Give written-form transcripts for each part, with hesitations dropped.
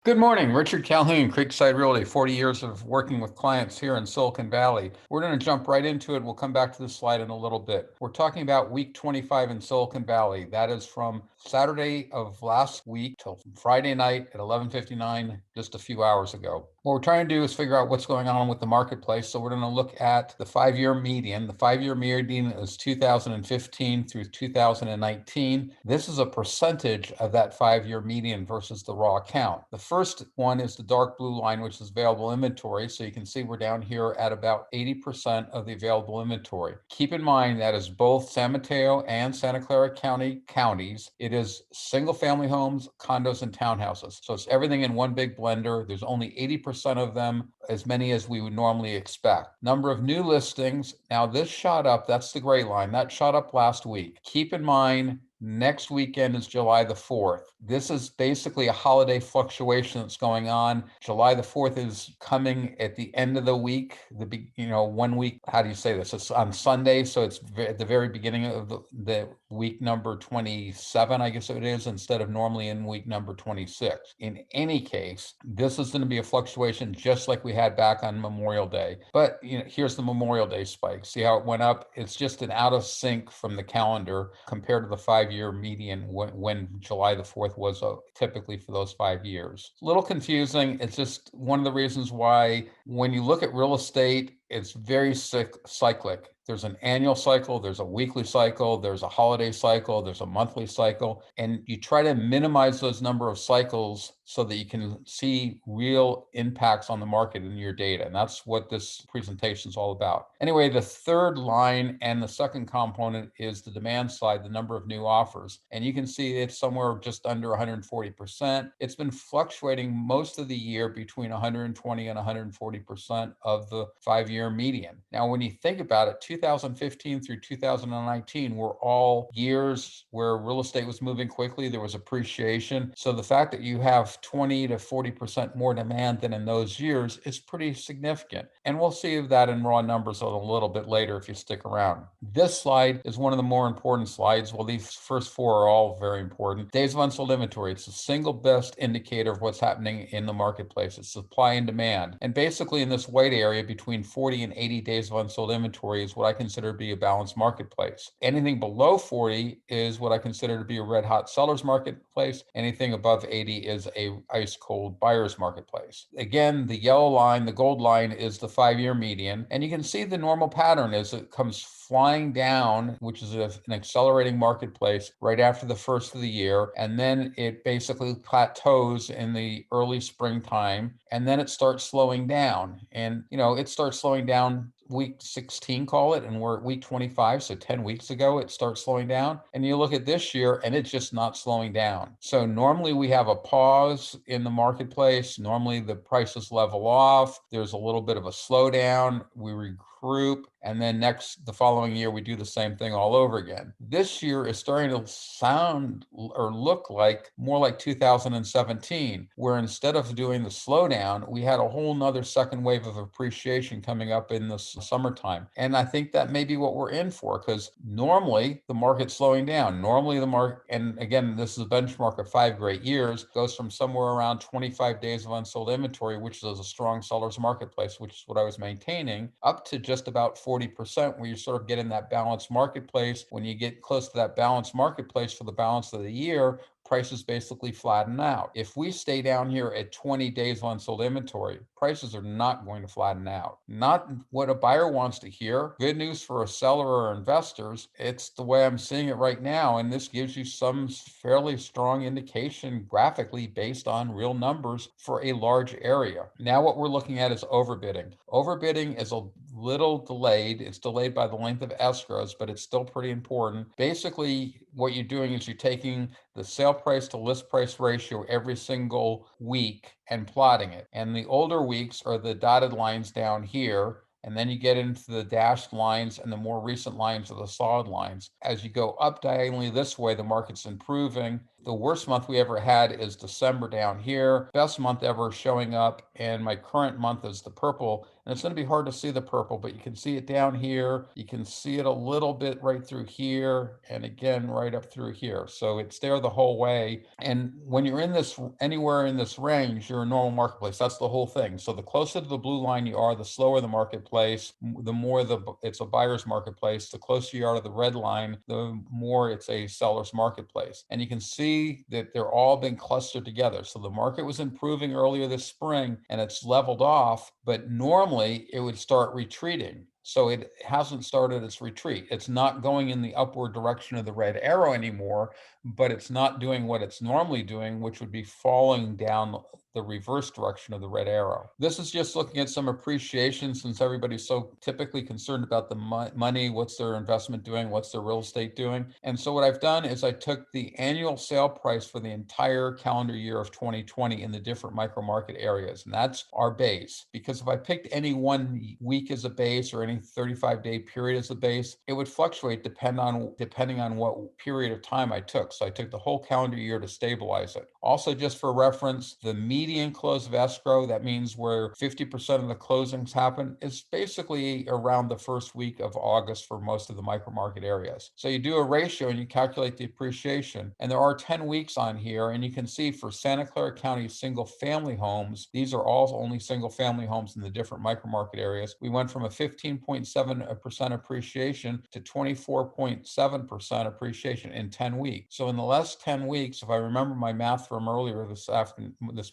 Good morning, Richard Calhoun, Creekside Realty, 40 years of working with clients here in Silicon Valley. We're going to jump right into it. We'll come back to this slide in a little bit. We're talking about week 25 in Silicon Valley. That is from Saturday of last week till Friday night at 11:59, just a few hours ago. What we're trying to do is figure out what's going on with the marketplace. So we're going to look at the 5-year median. The 5-year median is 2015 through 2019. This is a percentage of that 5-year median versus the raw count. The first one is the dark blue line, which is available inventory. So you can see we're down here at about 80% of the available inventory. Keep in mind that is both San Mateo and Santa Clara County counties. It is single family homes, condos, and townhouses. So it's everything in one big blender. There's only 80% of them, as many as we would normally expect. Number of new listings. Now this shot up, that's the gray line. That shot up last week. Keep in mind, next weekend is July the 4th. This is basically a holiday fluctuation that's going on. July the 4th is coming at the end of the week. 1 week, how do you say this? It's on Sunday, so it's at the very beginning of the week number 27, I guess it is, instead of normally in week number 26. In any case, this is going to be a fluctuation just like we had back on Memorial Day. But here's the Memorial Day spike. See how it went up? It's just an out of sync from the calendar compared to the 5-year median when July the 4th was typically for those 5 years. A little confusing. It's just one of the reasons why when you look at real estate, it's very cyclic. There's an annual cycle, there's a weekly cycle, there's a holiday cycle, there's a monthly cycle, and you try to minimize those number of cycles so that you can see real impacts on the market in your data. And that's what this presentation is all about. Anyway, the third line and the second component is the demand side, the number of new offers. And you can see it's somewhere just under 140%. It's been fluctuating most of the year between 120 and 140% of the 5-year median. Now, when you think about it, 2015 through 2019 were all years where real estate was moving quickly. There was appreciation. So the fact that you have 20 to 40% more demand than in those years is pretty significant. And we'll see that in raw numbers a little bit later if you stick around. This slide is one of the more important slides. Well, these first four are all very important. Days of unsold inventory. It's the single best indicator of what's happening in the marketplace. It's supply and demand. And basically in this white area between 40 and 80 days of unsold inventory is what I consider to be a balanced marketplace. Anything below 40 is what I consider to be a red hot seller's marketplace. Anything above 80 is a ice cold buyer's marketplace. Again, the yellow line, the gold line is the 5-year median. And you can see the normal pattern is it comes flying down, which is an accelerating marketplace right after the first of the year. And then it basically plateaus in the early springtime. And then it starts slowing down. And, it starts slowing down week 16, call it, and we're at week 25. So 10 weeks ago, it starts slowing down. And you look at this year and it's just not slowing down. So normally we have a pause in the marketplace. Normally the prices level off. There's a little bit of a slowdown. We regroup. And then the following year, we do the same thing all over again. This year is starting to sound or look like more like 2017, where instead of doing the slowdown, we had a whole nother second wave of appreciation coming up in the summertime. And I think that may be what we're in for, because normally the market's slowing down. Normally the market, and again, this is a benchmark of 5 great years, goes from somewhere around 25 days of unsold inventory, which is a strong seller's marketplace, which is what I was maintaining, up to just about 40%, where you sort of get in that balanced marketplace. When you get close to that balanced marketplace for the balance of the year, prices basically flatten out. If we stay down here at 20 days of unsold inventory, prices are not going to flatten out. Not what a buyer wants to hear. Good news for a seller or investors. It's the way I'm seeing it right now. And this gives you some fairly strong indication graphically based on real numbers for a large area. Now what we're looking at is overbidding. Overbidding is a little delayed. It's delayed by the length of escrows, but it's still pretty important. Basically, what you're doing is you're taking the sale price to list price ratio every single week and plotting it. And the older weeks are the dotted lines down here. And then you get into the dashed lines, and the more recent lines are the solid lines. As you go up diagonally this way, the market's improving. The worst month we ever had is December down here. Best month ever showing up, and my current month is the purple. And it's going to be hard to see the purple, but you can see it down here. You can see it a little bit right through here, and again right up through here. So it's there the whole way. And when you're in this anywhere in this range, you're a normal marketplace. That's the whole thing. So the closer to the blue line you are, the slower the marketplace, the more it's a buyer's marketplace. The closer you are to the red line, the more it's a seller's marketplace. And you can see that they're all been clustered together. So the market was improving earlier this spring and it's leveled off, but normally it would start retreating. So it hasn't started its retreat. It's not going in the upward direction of the red arrow anymore, but it's not doing what it's normally doing, which would be falling down the reverse direction of the red arrow. This is just looking at some appreciation, since everybody's so typically concerned about the money, what's their investment doing, what's their real estate doing. And so what I've done is I took the annual sale price for the entire calendar year of 2020 in the different micro market areas. And that's our base. Because if I picked any one week as a base or any 35-day period as a base, it would fluctuate depending on what period of time I took. So I took the whole calendar year to stabilize it. Also, just for reference, the median close of escrow, that means where 50% of the closings happen, is basically around the first week of August for most of the micro market areas. So you do a ratio and you calculate the appreciation. And there are 10 weeks on here, and you can see for Santa Clara County single family homes, these are all only single family homes in the different micro market areas. We went from a 15.7% appreciation to 24.7% appreciation in 10 weeks. So in the last 10 weeks, if I remember my math from earlier this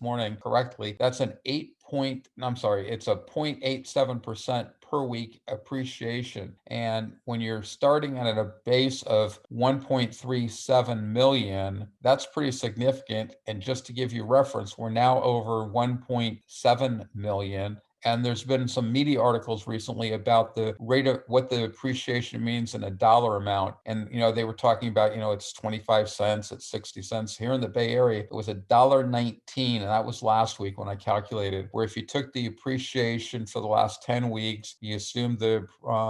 morning correctly, that's it's a 0.87% per week appreciation. And when you're starting at a base of 1.37 million, that's pretty significant. And just to give you reference, we're now over 1.7 million. And there's been some media articles recently about the rate of what the appreciation means in a dollar amount. And, they were talking about, it's 25 cents, it's 60 cents. Here in the Bay Area, it was $1.19. And that was last week when I calculated, where if you took the appreciation for the last 10 weeks, you assumed the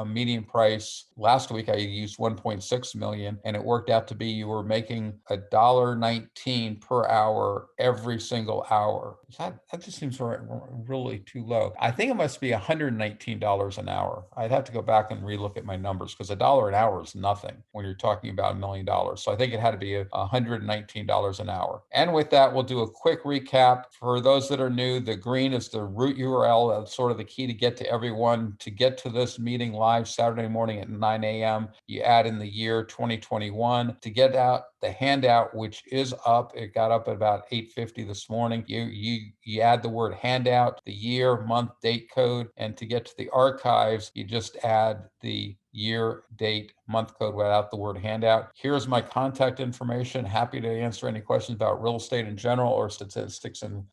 median price. Last week, I used 1.6 million, and it worked out to be you were making $1.19 per hour every single hour. That just seems really too low. I think it must be $119 an hour. I'd have to go back and relook at my numbers, because $1 an hour is nothing when you're talking about $1 million. So I think it had to be $119 an hour. And with that, we'll do a quick recap. For those that are new, the green is the root URL. That's sort of the key to get to everyone. To get to this meeting live Saturday morning at 9 a.m., you add in the year 2021. To get out the handout, which is up, it got up at about 8:50 this morning. You add the word handout, the year, month, date code, and to get to the archives, you just add the year, date, month code without the word handout. Here's my contact information. Happy to answer any questions about real estate in general or statistics in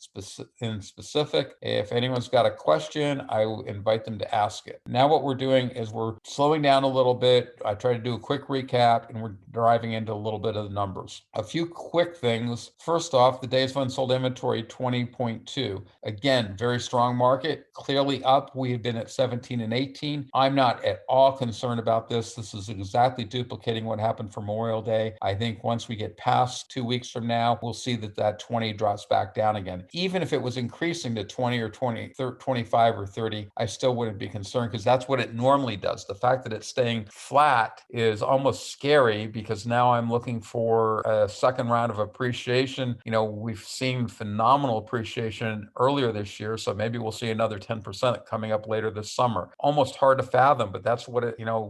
specific. If anyone's got a question, I will invite them to ask it. Now what we're doing is we're slowing down a little bit. I try to do a quick recap, and we're driving into a little bit of the numbers. A few quick things. First off, the days of unsold inventory, 20.2. Again, very strong market, clearly up. We have been at 17 and 18. I'm not at all concerned about this. This is exactly duplicating what happened for Memorial Day. I think once we get past 2 weeks from now, we'll see that 20 drops back down again. Even if it was increasing to 20 or 25 or 30, I still wouldn't be concerned, because that's what it normally does. The fact that it's staying flat is almost scary, because now I'm looking for a second round of appreciation. We've seen phenomenal appreciation earlier this year, so maybe we'll see another 10% coming up later this summer. Almost hard to fathom, but that's what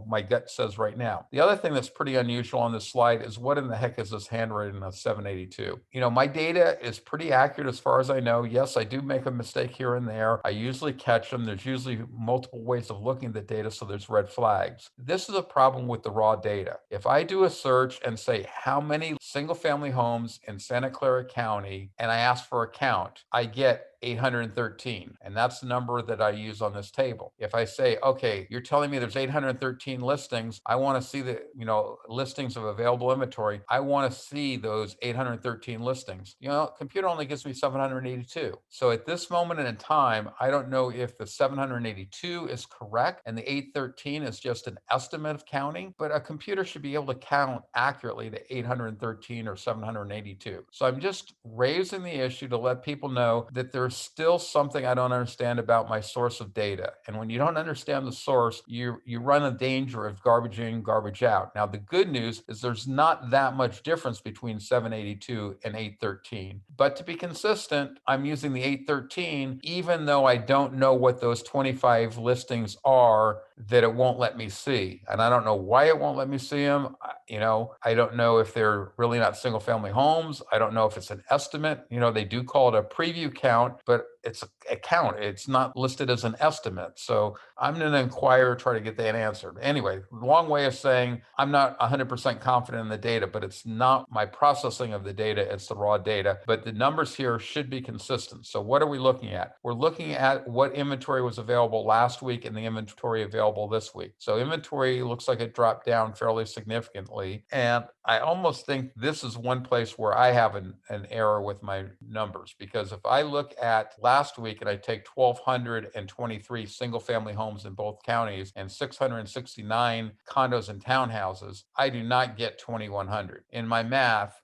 my gut says right now. The other thing that's pretty unusual on this slide is, what in the heck is this handwriting of 782? My data is pretty accurate as far as I know. Yes, I do make a mistake here and there. I usually catch them. There's usually multiple ways of looking at the data, so there's red flags. This is a problem with the raw data. If I do a search and say, how many single family homes in Santa Clara County, and I ask for a count, I get 813. And that's the number that I use on this table. If I say, okay, you're telling me there's 813 listings, I want to see the, listings of available inventory. I want to see those 813 listings. Computer only gives me 782. So at this moment in time, I don't know if the 782 is correct and the 813 is just an estimate of counting, but a computer should be able to count accurately to 813 or 782. So I'm just raising the issue to let people know that there's still something I don't understand about my source of data. And when you don't understand the source, you run a danger of garbage in, garbage out. Now, the good news is there's not that much difference between 782 and 813. But to be consistent, I'm using the 813, even though I don't know what those 25 listings are that it won't let me see. And I don't know why it won't let me see them. I don't know if they're really not single family homes. I don't know if it's an estimate. They do call it a preview count, but it's a count. It's not listed as an estimate. So I'm going to inquire, try to get that answered. Anyway, long way of saying I'm not 100% confident in the data, but it's not my processing of the data. It's the raw data. But the numbers here should be consistent. So what are we looking at? We're looking at what inventory was available last week and the inventory available this week. So inventory looks like it dropped down fairly significantly. And I almost think this is one place where I have an error with my numbers, because if I look at last week and I take 1,223 single family homes in both counties and 669 condos and townhouses, I do not get 2,100. In my math,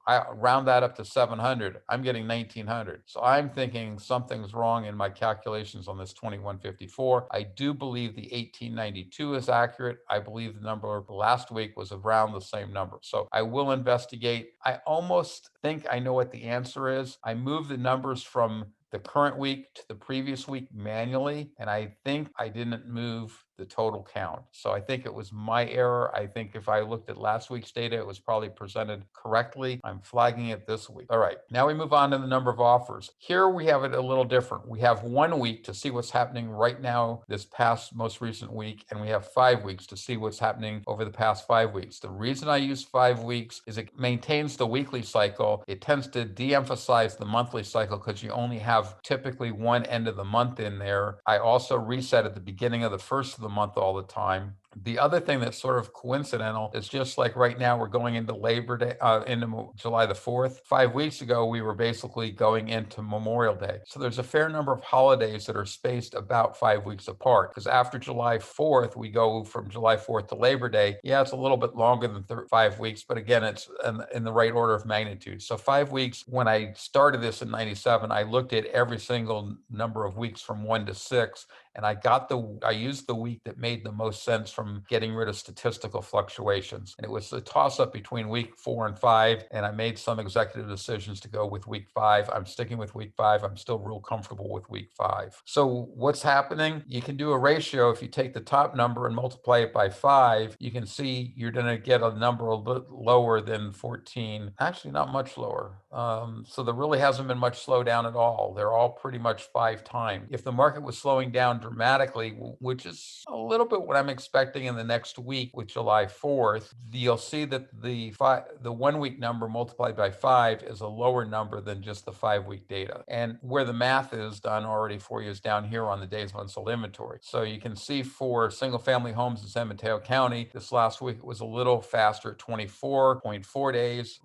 I round that up to 700, I'm getting 1,900. So I'm thinking something's wrong in my calculations on this 2,154. I do believe the 1,892 is accurate. I believe the number last week was around the same number. So I will investigate. I almost think I know what the answer is. I moved the numbers from the current week to the previous week manually, and I think I didn't move the total count. So I think it was my error. I think if I looked at last week's data, it was probably presented correctly. I'm flagging it this week. All right, now we move on to the number of offers. Here we have it a little different. We have 1 week to see what's happening right now, this past most recent week, and we have 5 weeks to see what's happening over the past 5 weeks. The reason I use 5 weeks is it maintains the weekly cycle. It tends to de-emphasize the monthly cycle because you only have typically one end of the month in there. I also reset at the beginning of the first of the month all the time. The other thing that's sort of coincidental is just like right now we're going into Labor Day, into July the 4th. 5 weeks ago, we were basically going into Memorial Day. So there's a fair number of holidays that are spaced about 5 weeks apart, because after July 4th, we go from July 4th to Labor Day. Yeah, it's a little bit longer than 5 weeks, but again, it's in the right order of magnitude. So 5 weeks, when I started this in 97, I looked at every single number of weeks from 1 to 6, and I used the week that made the most sense from getting rid of statistical fluctuations. And it was a toss up between week 4 and 5. And I made some executive decisions to go with week 5. I'm sticking with week 5. I'm still real comfortable with week 5. So what's happening? You can do a ratio. If you take the top number and multiply it by 5, you can see you're going to get a number a bit lower than 14. Actually, not much lower. So there really hasn't been much slowdown at all. They're all pretty much 5 times. If the market was slowing down dramatically, which is a little bit what I'm expecting in the next week with July 4th, you'll see that the 1 week number multiplied by 5 is a lower number than just the 5 week data. And where the math is done already for you is down here on the days of unsold inventory. So you can see for single family homes in San Mateo County, this last week it was a little faster at 24.4 days.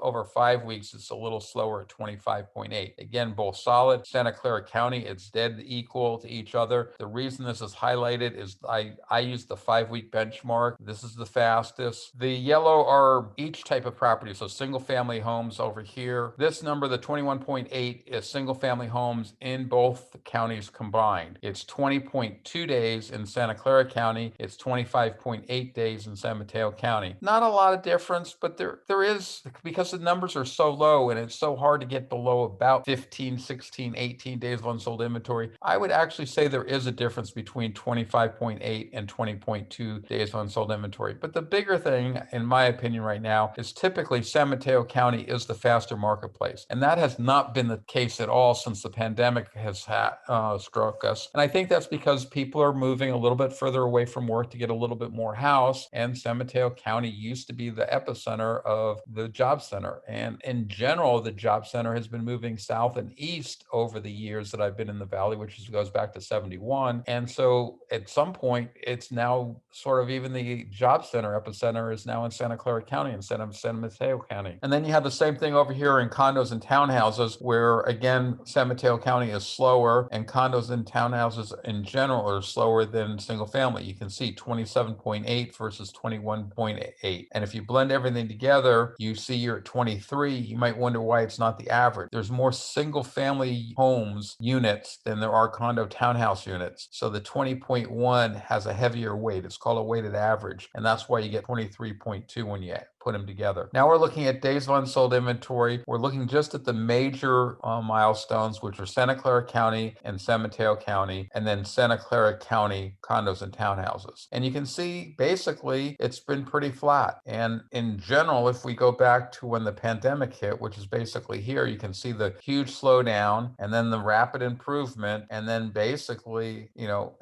Over 5 weeks, it's a little slower at 25.8. Again, both solid. Santa Clara County, it's dead equal to each other. The reason this is highlighted is I use the 5 week benchmark. This is the fastest. The yellow are each type of property. So single family homes over here. This number, the 21.8, is single family homes in both counties combined. It's 20.2 days in Santa Clara County. It's 25.8 days in San Mateo County. Not a lot of difference, but there is, because the numbers are so low and it's so hard to get below about 15, 16, 18 days of unsold inventory. I would actually say say there is a difference between 25.8 and 20.2 days on unsold inventory. But the bigger thing, in my opinion right now, is typically San Mateo County is the faster marketplace. And that has not been the case at all since the pandemic has struck us. And I think that's because people are moving a little bit further away from work to get a little bit more house. And San Mateo County used to be the epicenter of the job center. And in general, the job center has been moving south and east over the years that I've been in the valley, which goes back to 71. And so at some point, it's now sort of even the job center epicenter is now in Santa Clara County instead of San Mateo County. And then you have the same thing over here in condos and townhouses, where again, San Mateo County is slower and condos and townhouses in general are slower than single family. You can see 27.8 versus 21.8. And if you blend everything together, you see you're at 23. You might wonder why it's not the average. There's more single family homes units than there are condo townhouse units. So the 20.1 has a heavier weight. It's called a weighted average. And that's why you get 23.2 when you put them together. Now we're looking at days of unsold inventory. We're looking just at the major milestones, which are Santa Clara County and San Mateo County, and then Santa Clara County condos and townhouses. And you can see basically it's been pretty flat. And in general, if we go back to when the pandemic hit, which is basically here, you can see the huge slowdown and then the rapid improvement, and then basically,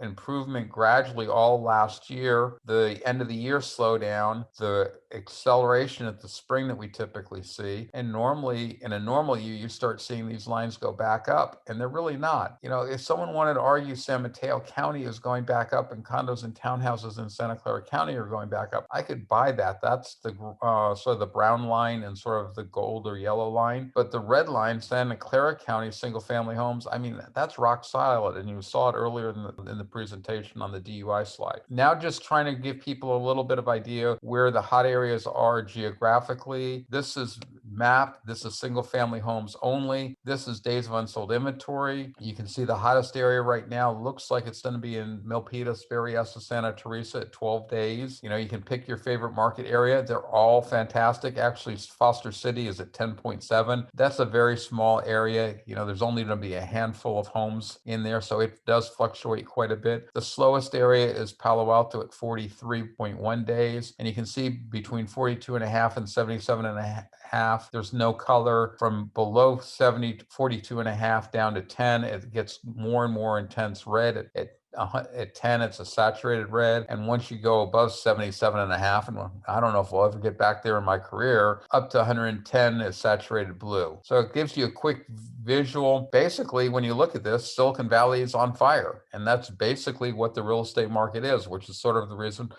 improvement gradually all last year, the end of the year slowdown, the acceleration at the spring that we typically see. And normally in a normal year, you start seeing these lines go back up, and they're really not. If someone wanted to argue San Mateo County is going back up and condos and townhouses in Santa Clara County are going back up, I could buy that. That's the sort of the brown line and sort of the gold or yellow line. But the red line, Santa Clara County single family homes, I mean, that's rock solid. And you saw it earlier in the presentation on the DUI slide. Now just trying to give people a little bit of idea where the hot areas are geographically. This is mapped. This is single family homes only. This is days of unsold inventory. You can see the hottest area right now looks like it's going to be in Milpitas, Berryessa, Santa Teresa at 12 days. You can pick your favorite market area. They're all fantastic. Actually, Foster City is at 10.7. That's a very small area. There's only going to be a handful of homes in there, so it does fluctuate quite a bit. The slowest area is Palo Alto at 43.1 days, and you can see between 42 and a half and 77 and a half, there's no color. From below 70, 42 and a half down to 10, it gets more and more intense red. At 10, it's a saturated red. And once you go above 77 and a half, and I don't know if we'll ever get back there in my career, up to 110 is saturated blue. So it gives you a quick visual. Basically, when you look at this, Silicon Valley is on fire. And that's basically what the real estate market is, which is sort of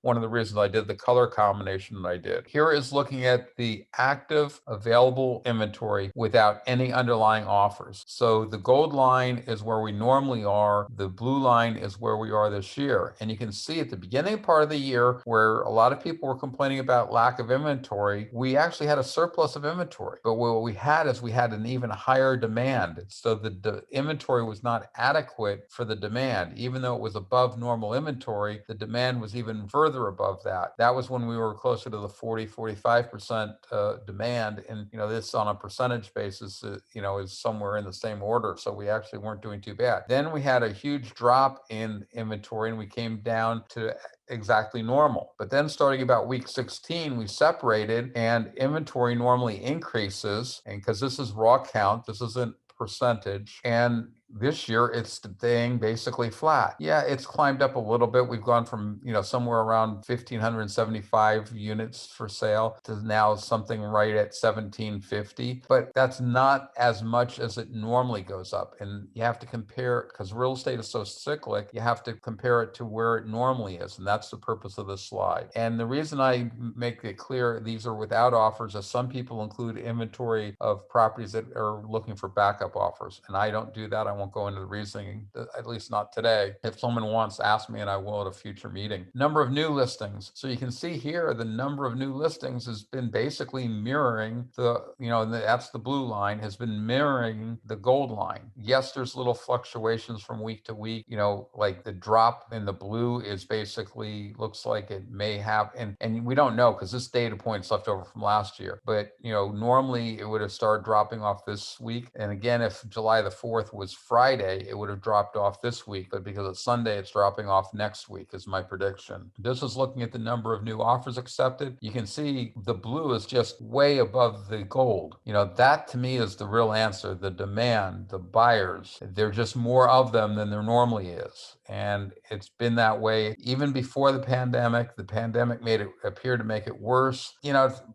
one of the reasons I did the color combination that I did. Here is looking at the active available inventory without any underlying offers. So the gold line is where we normally are. The blue line is where we are this year. And you can see at the beginning part of the year where a lot of people were complaining about lack of inventory, we actually had a surplus of inventory. But what we had is we had an even higher demand. So the inventory was not adequate for the demand. Even though it was above normal inventory, the demand was even further above that. That was when we were closer to the 45% demand. And, this on a percentage basis, is somewhere in the same order. So we actually weren't doing too bad. Then we had a huge drop in inventory and we came down to exactly normal. But then starting about week 16, we separated and inventory normally increases. And because this is raw count, this isn't percentage. And this year, it's staying basically flat. Yeah, it's climbed up a little bit. We've gone from, somewhere around 1,575 units for sale to now something right at 1,750. But that's not as much as it normally goes up. And you have to compare, because real estate is so cyclic, you have to compare it to where it normally is. And that's the purpose of this slide. And the reason I make it clear these are without offers is some people include inventory of properties that are looking for backup offers. And I don't do that. I won't go into the reasoning, at least not today. If someone wants, ask me and I will at a future meeting. Number of new listings. So you can see here, the number of new listings has been basically mirroring that's the blue line, has been mirroring the gold line. Yes, there's little fluctuations from week to week, like the drop in the blue is basically looks like it may have, and we don't know because this data point's left over from last year, but normally it would have started dropping off this week. And again, if July the 4th was Friday, it would have dropped off this week, but because it's Sunday, it's dropping off next week is my prediction. This is looking at the number of new offers accepted. You can see the blue is just way above the gold. That to me is the real answer. The demand, the buyers, there's just more of them than there normally is. And it's been that way even before the pandemic. The pandemic made it appear to make it worse.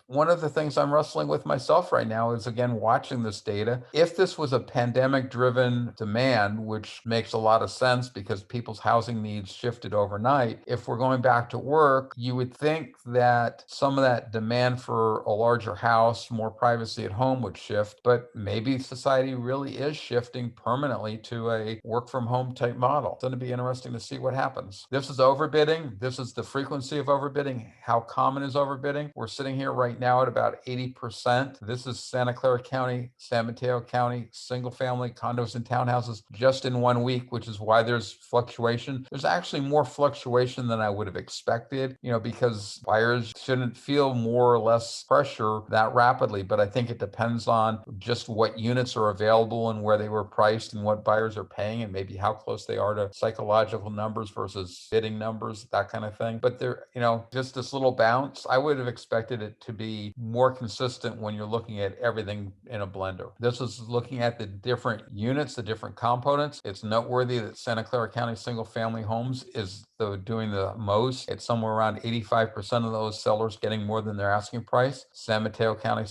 One of the things I'm wrestling with myself right now is, again, watching this data. If this was a pandemic driven demand, which makes a lot of sense because people's housing needs shifted overnight, if we're going back to work, you would think that some of that demand for a larger house, more privacy at home would shift, but maybe society really is shifting permanently to a work from home type model. It's going to be interesting to see what happens. This is overbidding. This is the frequency of overbidding. How common is overbidding? We're sitting here right now at about 80%. This is Santa Clara County, San Mateo County, single family condos and townhouses just in 1 week, which is why there's fluctuation. There's actually more fluctuation than I would have expected, because buyers shouldn't feel more or less pressure that rapidly. But I think it depends on just what units are available and where they were priced and what buyers are paying and maybe how close they are to psychological numbers versus bidding numbers, that kind of thing. But there, just this little bounce, I would have expected it to be more consistent when you're looking at everything in a blender. This is looking at the different units, the different components. It's noteworthy that Santa Clara County single family homes is doing the most. It's somewhere around 85% of those sellers getting more than their asking price. San Mateo County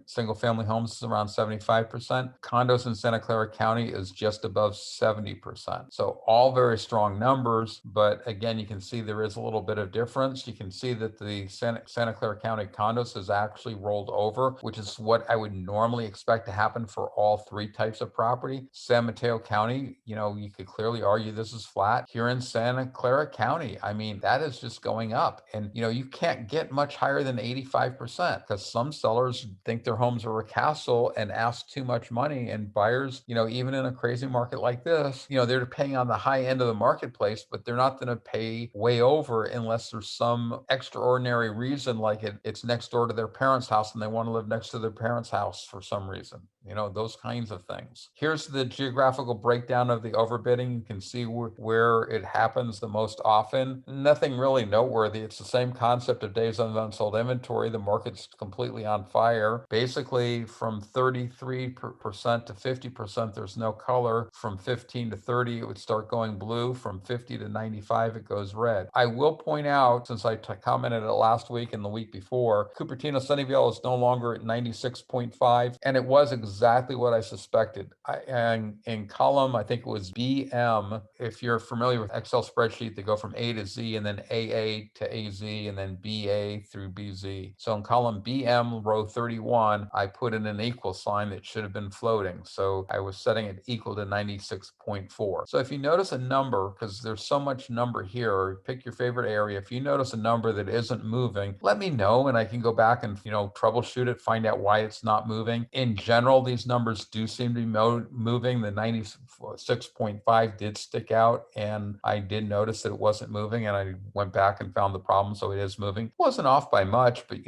single family homes is around 75%. Condos in Santa Clara County is just above 70%. So all very strong numbers, but again, you can see there is a little bit of difference. You can see that the Santa Clara County condos has actually rolled over, which is what I would normally expect to happen for all three types of property. San Mateo County, you could clearly argue this is flat. Here in Santa Clara County, I mean, that is just going up. And, you can't get much higher than 85% because some sellers think their homes are a castle and ask too much money. And buyers, even in a crazy market like this, they're paying on the high end of the marketplace, but they're not going to pay way over unless there's some extraordinary reason, like it's next door to their parents' house and they want to live next to their parents' house for some reason. Those kinds of things. Here's the geographical breakdown of the overbidding. You can see where it happens the most often. Nothing really noteworthy. It's the same concept of days of unsold inventory. The market's completely on fire. Basically, from 33% to 50%, there's no color. From 15 to 30, it would start going blue. From 50 to 95, it goes red. I will point out, since I commented it last week and the week before, Cupertino Sunnyvale is no longer at 96.5, and it was exactly what I suspected. And in column, I think it was BM. If you're familiar with Excel spreadsheet, they go from A to Z and then AA to AZ and then BA through BZ. So in column BM, row 31, I put in an equal sign that should have been floating. So I was setting it equal to 96.4. So if you notice a number, because there's so much number here, pick your favorite area. If you notice a number that isn't moving, let me know and I can go back and, troubleshoot it, find out why it's not moving. In general, these numbers do seem to be moving. The 96.5 did stick out and I did notice that it wasn't moving and I went back and found the problem. So it is moving. It wasn't off by much, but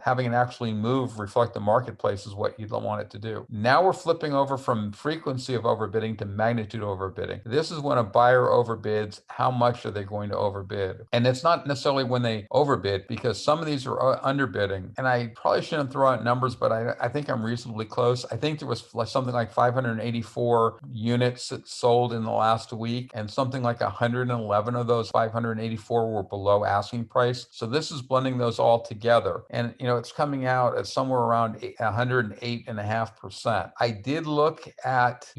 having it actually move, reflect the marketplace is what you don't want it to do. Now we're flipping over from frequency of overbidding to magnitude overbidding. This is when a buyer overbids, how much are they going to overbid? And it's not necessarily when they overbid, because some of these are underbidding. And I probably shouldn't throw out numbers, but I think I'm reasonably close. I think there was something like 584 units that sold in the last week, and something like 111 of those 584 were below asking price. So this is blending those all together. And, it's coming out at somewhere around 108.5%. I did look at,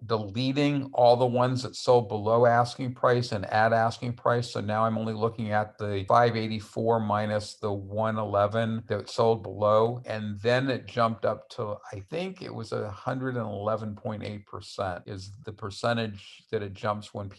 deleting all the ones that sold below asking price and at asking price. So now I'm only looking at the 584 minus the 111 that sold below. And then it jumped up to, I think it was 111.8% is the percentage that it jumps when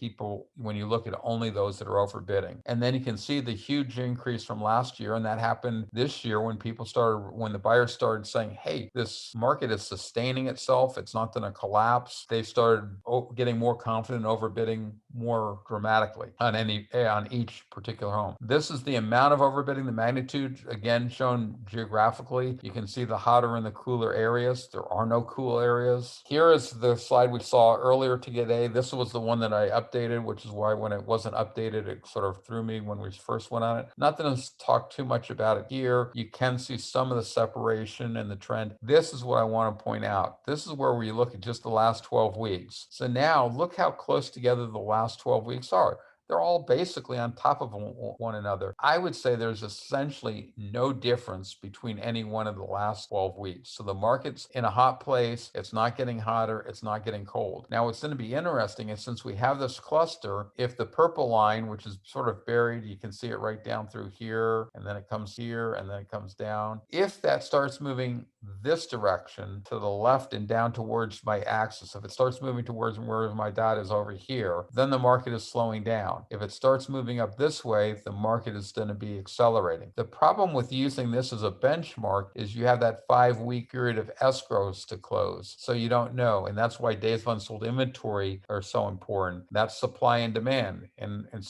you look at only those that are overbidding. And then you can see the huge increase from last year. And that happened this year when the buyers started saying, hey, this market is sustaining itself. It's not going to collapse. They started getting more confident overbidding more dramatically on each particular home. This is the amount of overbidding, the magnitude, again shown geographically. You can see the hotter and the cooler areas. There are no cool areas. Here is the slide we saw earlier today. This was the one that I updated, which is why when it wasn't updated, it sort of threw me when we first went on it. Not going to talk too much about it here. You can see some of the separation and the trend. This is what I want to point out. This is where we look at just the last 12 weeks. So now look how close together the last 12 weeks are. They're all basically on top of one another. I would say there's essentially no difference between any one of the last 12 weeks. So the market's in a hot place. It's not getting hotter. It's not getting cold. Now, what's going to be interesting is since we have this cluster, if the purple line, which is sort of buried, you can see it right down through here, and then it comes here, and then it comes down. If that starts moving this direction to the left and down towards my axis, if it starts moving towards where my dot is over here, then the market is slowing down. If it starts moving up this way, the market is going to be accelerating. The problem with using this as a benchmark is you have that 5-week period of escrows to close. So you don't know. And that's why days of unsold inventory are so important. That's supply and demand. And in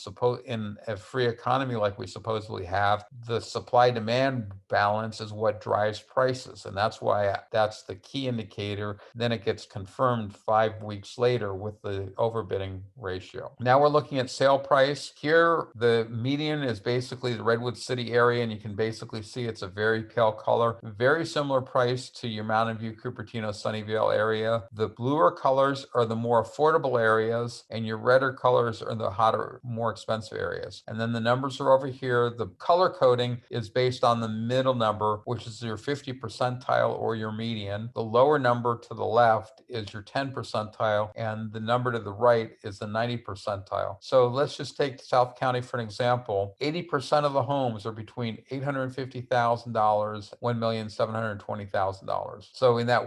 a free economy like we supposedly have, the supply demand balance is what drives prices. And that's why that's the key indicator. Then it gets confirmed 5 weeks later with the overbidding ratio. Now we're looking at sale price. Here, the median is basically the Redwood City area, and you can basically see it's a very pale color. Very similar price to your Mountain View, Cupertino, Sunnyvale area. The bluer colors are the more affordable areas, and your redder colors are the hotter, more expensive areas. And then the numbers are over here. The color coding is based on the middle number, which is your 50 percentile or your median. The lower number to the left is your 10 percentile, and the number to the right is the 90 percentile. So let's just take South County for an example. 80% of the homes are between $850,000, $1,720,000. So in that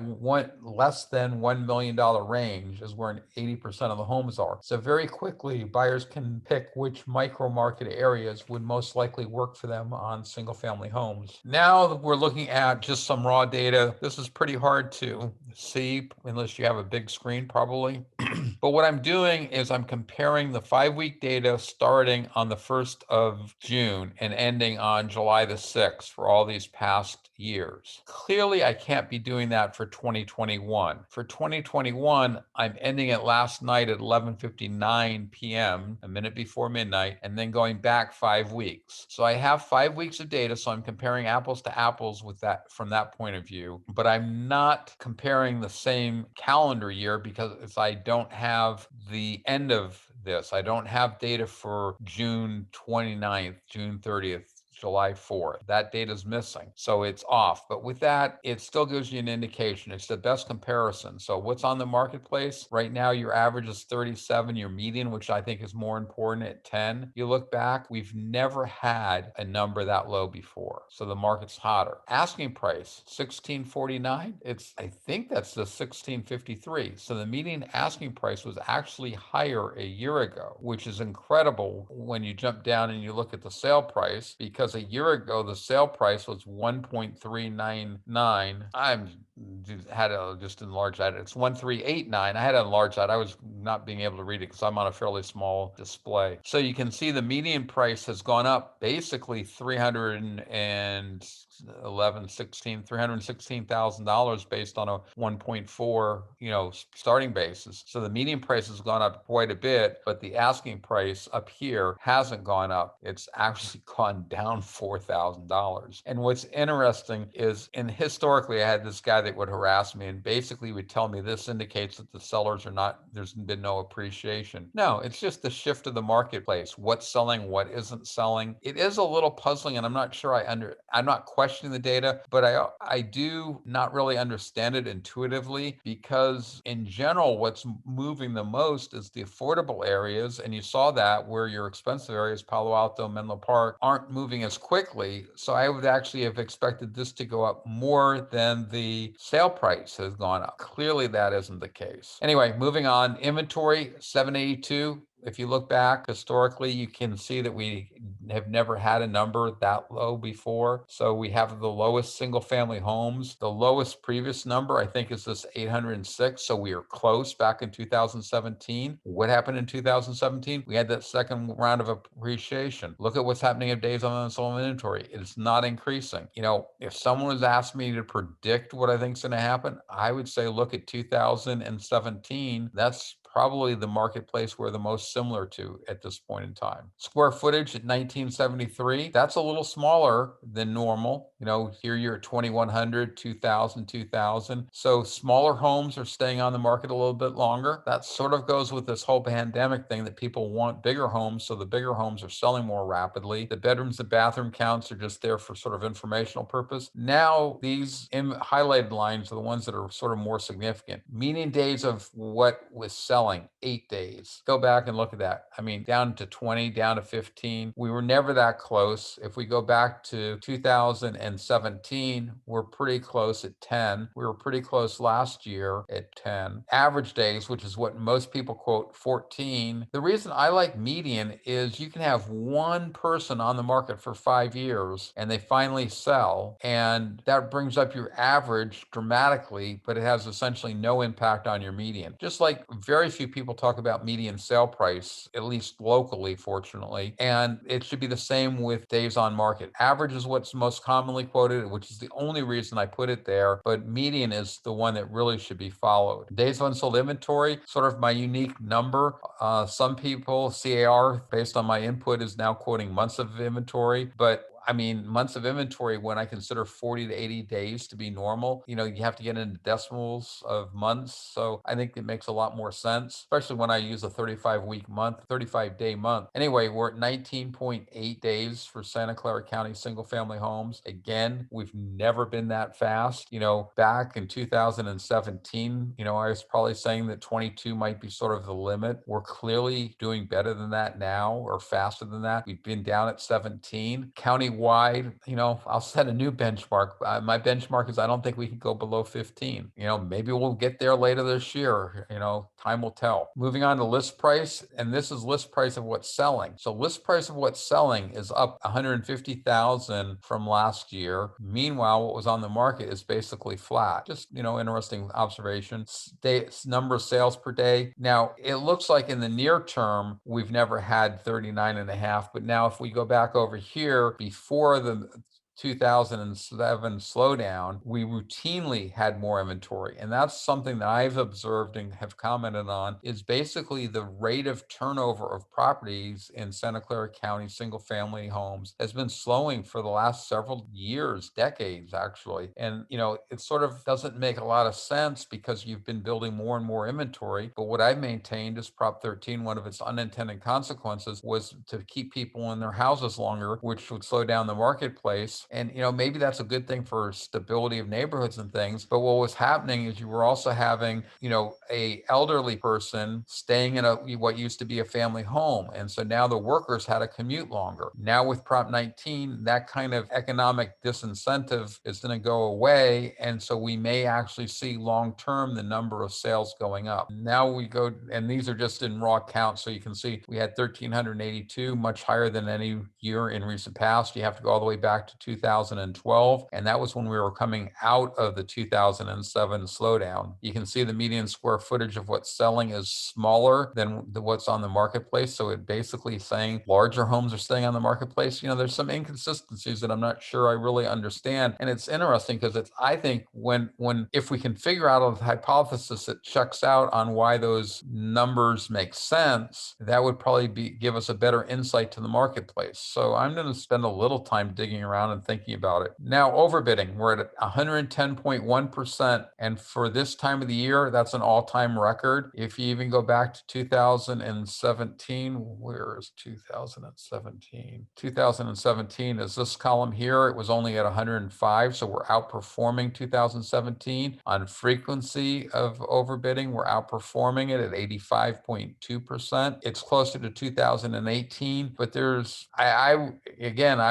less than $1 million range is where 80% of the homes are. So very quickly, buyers can pick which micro market areas would most likely work for them on single family homes. Now we're looking at just some raw data. This is pretty hard to see unless you have a big screen probably. But what I'm doing is I'm comparing the 5-week data starting on the 1st of June and ending on July the 6th for all these past years. Clearly, I can't be doing that for 2021. For 2021, I'm ending it last night at 11:59 p.m., a minute before midnight, and then going back 5 weeks. So I have 5 weeks of data, so I'm comparing apples to apples with that from that point of view, but I'm not comparing the same calendar year because if I don't have the end of this, I don't have data for June 29th, June 30th, July 4th. That data is missing. So it's off. But with that, it still gives you an indication. It's the best comparison. So what's on the marketplace? Right now, your average is 37, your median, which I think is more important, at 10. You look back, we've never had a number that low before. So the market's hotter. Asking price, 1649. I think that's the 1653. So the median asking price was actually higher a year ago, which is incredible when you jump down and you look at the sale price, because a year ago the sale price was 1.399. Had to just enlarge that. It's 1389. I had to enlarge that. I was not being able to read it because I'm on a fairly small display. So you can see the median price has gone up basically $316,000 based on a 1.4, starting basis. So the median price has gone up quite a bit, but the asking price up here hasn't gone up. It's actually gone down $4,000. And what's interesting is, historically, I had this guy that would harass me and basically would tell me this indicates that the sellers there's been no appreciation. No, it's just the shift of the marketplace. What's selling, what isn't selling. It is a little puzzling, and I'm not sure I'm not questioning the data, but I do not really understand it intuitively, because in general, what's moving the most is the affordable areas. And you saw that where your expensive areas, Palo Alto, Menlo Park, aren't moving as quickly. So I would actually have expected this to go up more than the sale price has gone up. Clearly, that isn't the case. Anyway, moving on. Inventory, 782. If you look back historically, you can see that we have never had a number that low before. So we have the lowest single family homes. The lowest previous number, I think, is this 806. So we are close back in 2017. What happened in 2017? We had that second round of appreciation. Look at what's happening of days on unsold inventory. It's not increasing. If someone was asked me to predict what I think is going to happen, I would say look at 2017. That's probably the marketplace we're the most similar to at this point in time. Square footage at 1973, that's a little smaller than normal. Here you're at 2100, 2000, 2000. So smaller homes are staying on the market a little bit longer. That sort of goes with this whole pandemic thing that people want bigger homes. So the bigger homes are selling more rapidly. The bedrooms and bathroom counts are just there for sort of informational purpose. Now, these highlighted lines are the ones that are sort of more significant. Median days of what was selling, 8 days. Go back and look at that. I mean, down to 20, down to 15. We were never that close. If we go back to 2017, we're pretty close at 10. We were pretty close last year at 10. Average days, which is what most people quote, 14. The reason I like median is you can have one person on the market for 5 years and they finally sell, and that brings up your average dramatically, but it has essentially no impact on your median. Just like very few people talk about median sale price, at least locally, fortunately, and it should be the same with days on market. Average is what's most commonly quoted, which is the only reason I put it there, but median is the one that really should be followed. Days of unsold inventory, sort of my unique number. Some people, CAR, based on my input, is now quoting months of inventory, but I mean, months of inventory, when I consider 40 to 80 days to be normal, you have to get into decimals of months. So I think it makes a lot more sense, especially when I use a 35-week month, 35-day month. Anyway, we're at 19.8 days for Santa Clara County single family homes. Again, we've never been that fast. Back in 2017, I was probably saying that 22 might be sort of the limit. We're clearly doing better than that now, or faster than that. We've been down at 17. County-wide, I'll set a new benchmark. My benchmark is I don't think we can go below 15. Maybe we'll get there later this year. Time will tell. Moving on to list price, and this is list price of what's selling. So list price of what's selling is up 150,000 from last year. Meanwhile, what was on the market is basically flat. Just, interesting observation. Number of sales per day. Now, it looks like in the near term, we've never had 39 and a half, but now if we go back over here before the 2007 slowdown, we routinely had more inventory. And that's something that I've observed and have commented on, is basically the rate of turnover of properties in Santa Clara County single family homes has been slowing for the last several years, decades actually. And it sort of doesn't make a lot of sense because you've been building more and more inventory. But what I've maintained is Prop 13, one of its unintended consequences was to keep people in their houses longer, which would slow down the marketplace. And, maybe that's a good thing for stability of neighborhoods and things. But what was happening is you were also having, a elderly person staying in what used to be a family home. And so now the workers had to commute longer. Now with Prop 19, that kind of economic disincentive is going to go away. And so we may actually see long-term the number of sales going up. Now we go, and these are just in raw counts. So you can see we had 1,382, much higher than any year in recent past. You have to go all the way back to 2012. And that was when we were coming out of the 2007 slowdown. You can see the median square footage of what's selling is smaller than what's on the marketplace. So it basically saying larger homes are staying on the marketplace. There's some inconsistencies that I'm not sure I really understand. And it's interesting because I think if we can figure out a hypothesis that checks out on why those numbers make sense, that would probably give us a better insight to the marketplace. So I'm going to spend a little time digging around and thinking about it. Now, overbidding, we're at 110.1%. And for this time of the year, that's an all-time record. If you even go back to 2017, where is 2017? 2017 is this column here. It was only at 105. So we're outperforming 2017. On frequency of overbidding, we're outperforming it at 85.2%. It's closer to 2018, but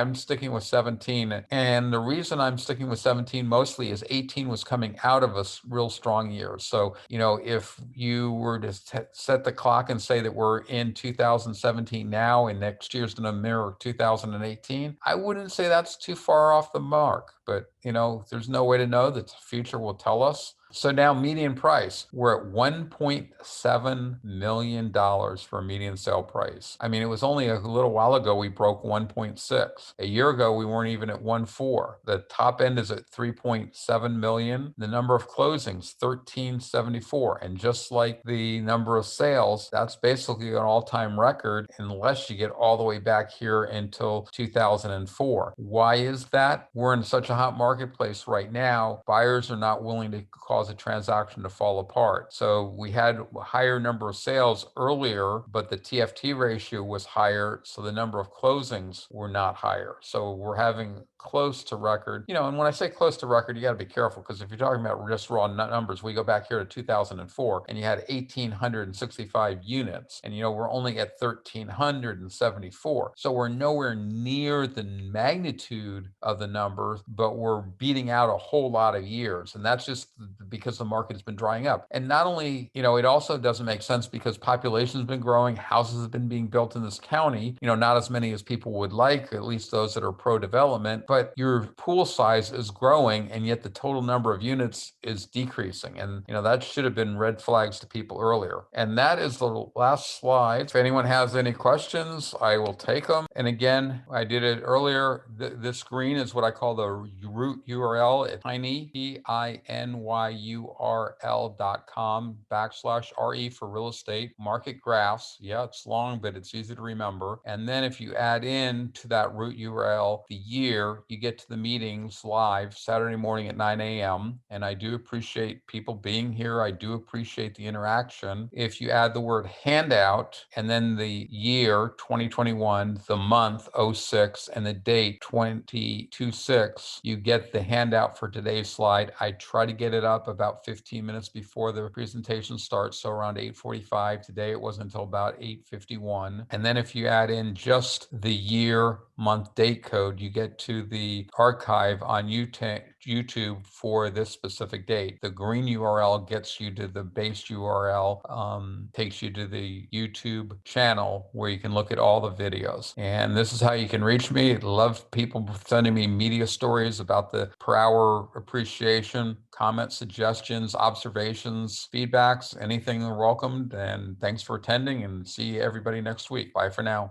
I'm sticking with 17 17. And the reason I'm sticking with 17 mostly is 18 was coming out of a real strong year. So, if you were to set the clock and say that we're in 2017 now and next year's going to mirror 2018, I wouldn't say that's too far off the mark. But, there's no way to know. The future will tell us. So now median price, we're at $1.7 million for a median sale price. I mean, it was only a little while ago we broke 1.6. A year ago, we weren't even at 1.4. The top end is at 3.7 million. The number of closings, 1374. And just like the number of sales, that's basically an all-time record unless you get all the way back here until 2004. Why is that? We're in such a hot marketplace right now. Buyers are not willing to cause a transaction to fall apart. So we had a higher number of sales earlier, but the TFT ratio was higher. So the number of closings were not higher. So we're having close to record, and when I say close to record, you got to be careful, because if you're talking about just raw numbers, we go back here to 2004 and you had 1,865 units, and we're only at 1,374. So we're nowhere near the magnitude of the numbers, but we're beating out a whole lot of years. And that's just because the market has been drying up. And not only, it also doesn't make sense because population has been growing, houses have been being built in this county, not as many as people would like, at least those that are pro-development, but your pool size is growing, and yet the total number of units is decreasing. And, that should have been red flags to people earlier. And that is the last slide. If anyone has any questions, I will take them. And again, I did it earlier. This screen is what I call the root URL at tinyurl.com/RE for real estate market graphs. Yeah, it's long, but it's easy to remember. And then if you add in to that root URL the year, you get to the meetings live Saturday morning at 9 a.m. And I do appreciate people being here. I do appreciate the interaction. If you add the word handout and then the year 2021, the month 06, and the date 22/6, you get the handout for today's slide. I try to get it up about 15 minutes before the presentation starts, so around 8:45. Today it wasn't until about 8:51. And then if you add in just the year, month, date code, you get to the archive on YouTube for this specific date. The green URL gets you to the base URL, takes you to the YouTube channel where you can look at all the videos. And this is how you can reach me. Love people sending me media stories about the per hour appreciation, comments, suggestions, observations, feedbacks, anything are welcomed. And thanks for attending, and see everybody next week. Bye for now.